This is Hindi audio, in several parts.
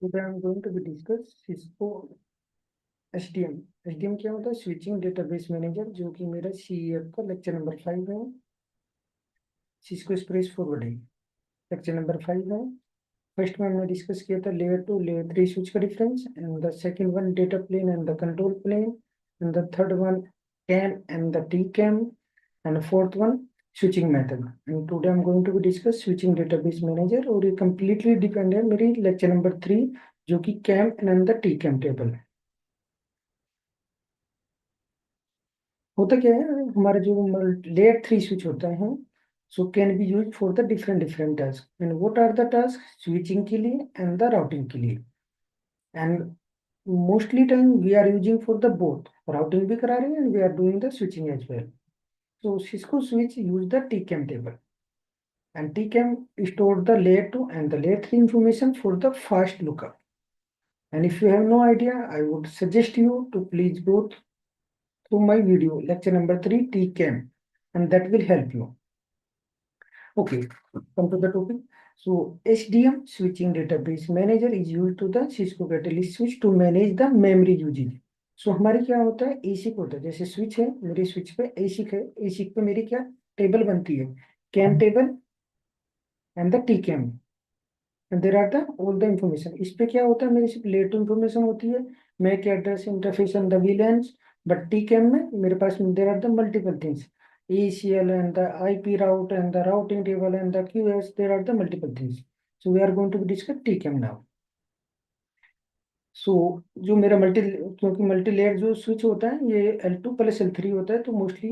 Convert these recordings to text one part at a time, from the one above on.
Today I'm going to be discuss Cisco SDM. SDM क्या होता है? स्विचिंग डेटाबेस मैनेजर, जो कि मेरा CEF का लेक्चर नंबर 5 है। Cisco express forwarding lecture number 5 है। फर्स्ट में हमने डिस्कस किया था लेयर 2 लेयर 3 स्विच का difference, and the second one data plane and the control plane, and the third one CAM and the T CAM, and fourth one switching method. And today I am going to be discuss switching database manager, और ये कंप्लीटली डिपेंड है मेरी लेक्चर नंबर 3, जो कि CAM and the T CAM table है। होता क्या है, हमारे जो लेयर 3 स्विच होता है, so can be use for the different different task. And what are the task? Switching के लिए एंड द राउटिंग के लिए। And mostly time we are using for the both, routing भी करा रहे हैं and we are doing the switching as well. So Cisco switch use the TCAM table, and TCAM stored the layer 2 and the layer 3 information for the fast lookup. And if you have no idea, I would suggest you to please go through my video lecture number 3 TCAM, and that will help you. Okay, come to the topic. So HDM, switching database manager, is used to the Cisco Catalyst switch to manage the memory usage. सो हमारी क्या होता है, एसिक होता है। जैसे स्विच है, मेरे स्विच पे एसिक है, एसिक पे मेरी क्या टेबल बनती है, CAM table and the T CAM, and there are the all the information. इस पे क्या होता है, मेरी सिर्फ लेयर टू इंफॉर्मेशन होती है, MAC address interface and the VLANs। But TCAM में मेरे पास there are the multiple things, ACL and the IP route and the routing table and the QoS, there are the multiple things. So we are going to discuss TCAM now. सो जो मेरा क्योंकि मल्टी लेयर जो स्विच होता है ये L2 प्लस L3 होता है, तो मोस्टली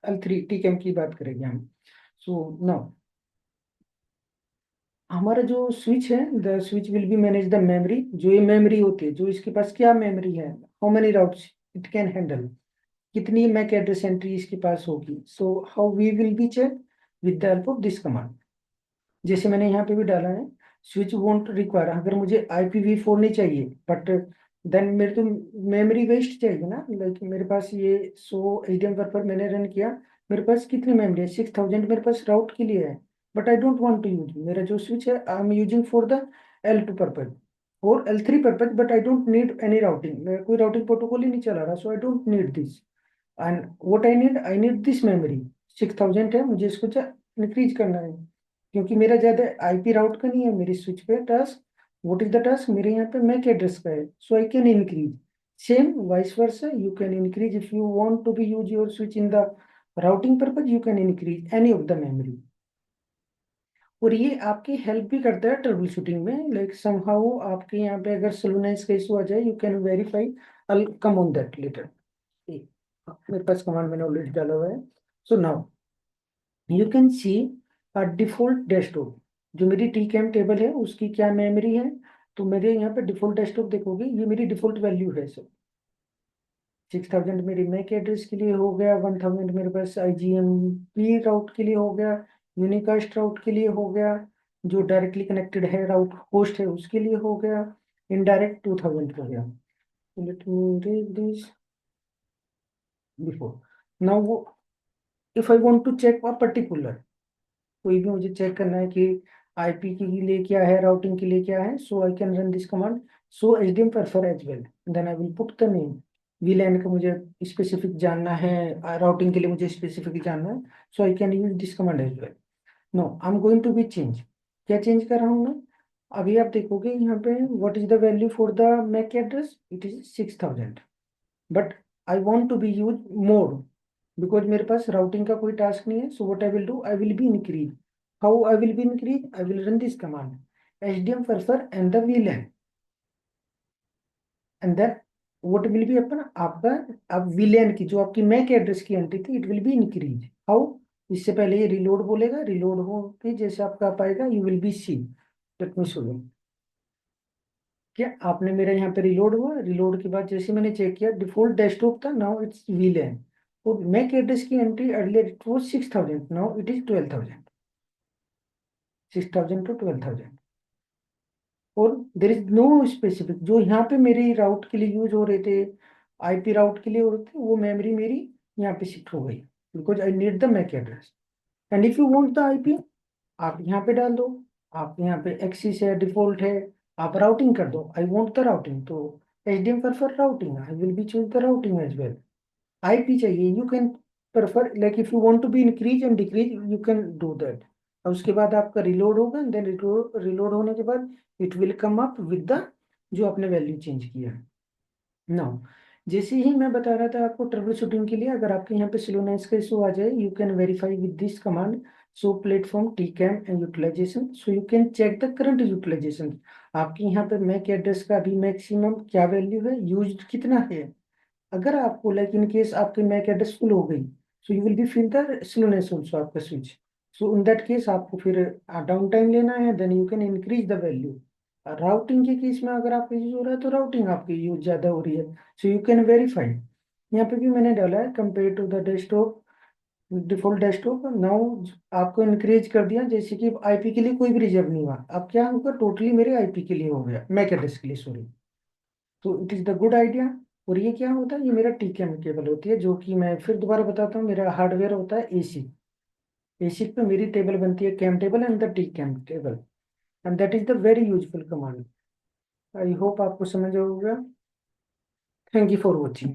L3 TCAM की बात करेंगे हम। सो नाउ हमारा जो स्विच है, the switch will be manage the memory. जो ये मेमोरी होती है, जो इसके पास क्या मेमोरी है, how many routes it can handle, कितनी मैक एड्रेस एंट्री इसके पास होगी। So how we will be check with the help of this command. जैसे मैंने यहाँ पे भी डाला है, स्विच वोंट रिक्वायर, अगर मुझे IPv4 नहीं चाहिए, बट देन मेरे तो मेमोरी वेस्ट चाहिए ना। लाइक मेरे पास ये 100 ADM पर मैंने रन किया, मेरे पास कितनी मेमोरी है, 6000 मेरे पास राउट के लिए है। But I don't want to use, मेरा जो स्विच है I am using for the L2 purpose और L3 purpose, but I don't need any routing, मैं कोई राउटिंग प्रोटोकॉल ही नहीं चला रहा, so I don't need this. And what I need this memory, 6000 है, मुझे इसको इंक्रीज करना है, क्योंकि मेरा ज्यादा IP राउट का नहीं है मेरी स्विच पे task. What is the task, मेरे यहाँ पे मैक एड्रेस का है, so I can increase. Same vice versa, you can increase if you want to be use your switch in the routing purpose, you can increase any of the memory. और ये आपकी हेल्प भी करता है ट्रबल शूटिंग में। लाइक समहाउ आपके यहाँ पे अगर स्लोनेस का इशू आ जाए, you can verify, I come on that later. मेरे पास कमांड मैंने ऑलरेडी डाला हुआ है। So now you can see default desktop, जो मेरी TCAM टेबल है उसकी क्या मेमोरी है। तो मेरे यहाँ पे डिफॉल्ट डेस्कटॉप देखोगे, ये मेरी डिफॉल्ट वैल्यू है सर। 6000 मेरी मैक एड्रेस के लिए हो गया, 1000 मेरे पास IGMP राउट के लिए हो गया, यूनिकास्ट राउट के लिए हो गया, जो डायरेक्टली कनेक्टेड है राउट होस्ट है उसके लिए हो गया, इनडायरेक्ट 2000 हो गया। Let me read this before. Now वो if I want to check a particular, कोई भी मुझे चेक करना है कि IP के लिए क्या है, राउटिंग के लिए क्या है, so I can run this command, so HDM prefer as well, then I will put the name. VLAN का मुझे स्पेसिफिक जानना है, राउटिंग के लिए मुझे स्पेसिफिक जानना है, so I can use this command as well. No I am going to be change, क्या चेंज कर रहा हूँ मैं, अभी आप देखोगे यहाँ पे what is the value for the MAC address, it is 6000, but I want to be use more, because मेरे पास राउटिंग का कोई टास्क नहीं है। So what I will do, I will be increase. How I will be increase, I will run this command HDM prefer and the VLAN, and then what will be अपन आपका, अब VLAN की जो आपकी मैक एड्रेस की एंट्री थी, it will be increase. How, इससे पहले ये रिलोड बोलेगा, रिलोड हो के जैसे आपका पाएगा, you will be see. Let me show you. क्या आपने मेरा यहाँ पे रिलोड हुआ, रिलोड के बाद जैसे मैंने चेक किया, डिफॉल्ट डेस्कटॉप था, नाउ इट्स VLAN। और मैक एड्रेस की एंट्री earlier it was 6000, now it is 12000, 6000 to 12000। और देर इज नो स्पेसिफिक, जो यहाँ पे मेरे राउट के लिए यूज हो रहे थे, IP राउट के लिए हो रहे थे, वो मेमोरी मेरी यहाँ पे शिफ्ट हो गई, because I need the MAC address. And if you want the IP, आप यहाँ पे डाल दो, आप यहाँ पे एक्सिस है, डिफॉल्ट है, आप राउटिंग कर दो, आई वांट द राउटिंग, तो HDM prefer routing, I will be choose the routing as well. IP चाहिए, you can prefer like if you want to be increase and decrease you can do that. और उसके बाद आपका रिलोड होगा, देन रिलोड होने के बाद it will come up with the जो आपने वैल्यू चेंज किया है। नाउ जैसे ही मैं बता रहा था आपको ट्रबल शूटिंग के लिए, अगर आपके यहाँ पे स्लोनेस का इशू आ जाए, you can verify with this command show platform TCAM and utilization, so you can check the current utilization. आपके यहाँ पे मैक एड्रेस का अभी मैक्सिमम क्या वैल्यू है, यूज कितना है। अगर आपको लाइक इन केस आपकी मैक एड्रेस फुल हो गई, so you will be feel the slowness also आपका switch. So in that case आपको फिर डाउन टाइम लेना है, then you can increase the value. Routing के केस में अगर आपका यूज हो रहा है तो राउटिंग आपकी यूज ज्यादा हो रही है, सो यू कैन वेरीफाई। यहाँ पे भी मैंने डाला है compare to the desktop, default desktop now आपको इंक्रीज कर दिया, जैसे कि आईपी के लिए कोई भी रिजर्व नहीं हुआ, अब क्या होगा टोटली मेरे आईपी के लिए हो गया, मैक एड्रेस के लिए सॉरी। तो it is the good idea. और ये क्या होता है, ये मेरा टीकैम केबल होती है, जो कि मैं फिर दोबारा बताता हूँ, मेरा हार्डवेयर होता है एसी। एसी पे मेरी टेबल बनती है CAM table and the TCAM table, and that is the very useful command. I hope आपको समझ होगा। Thank you for watching.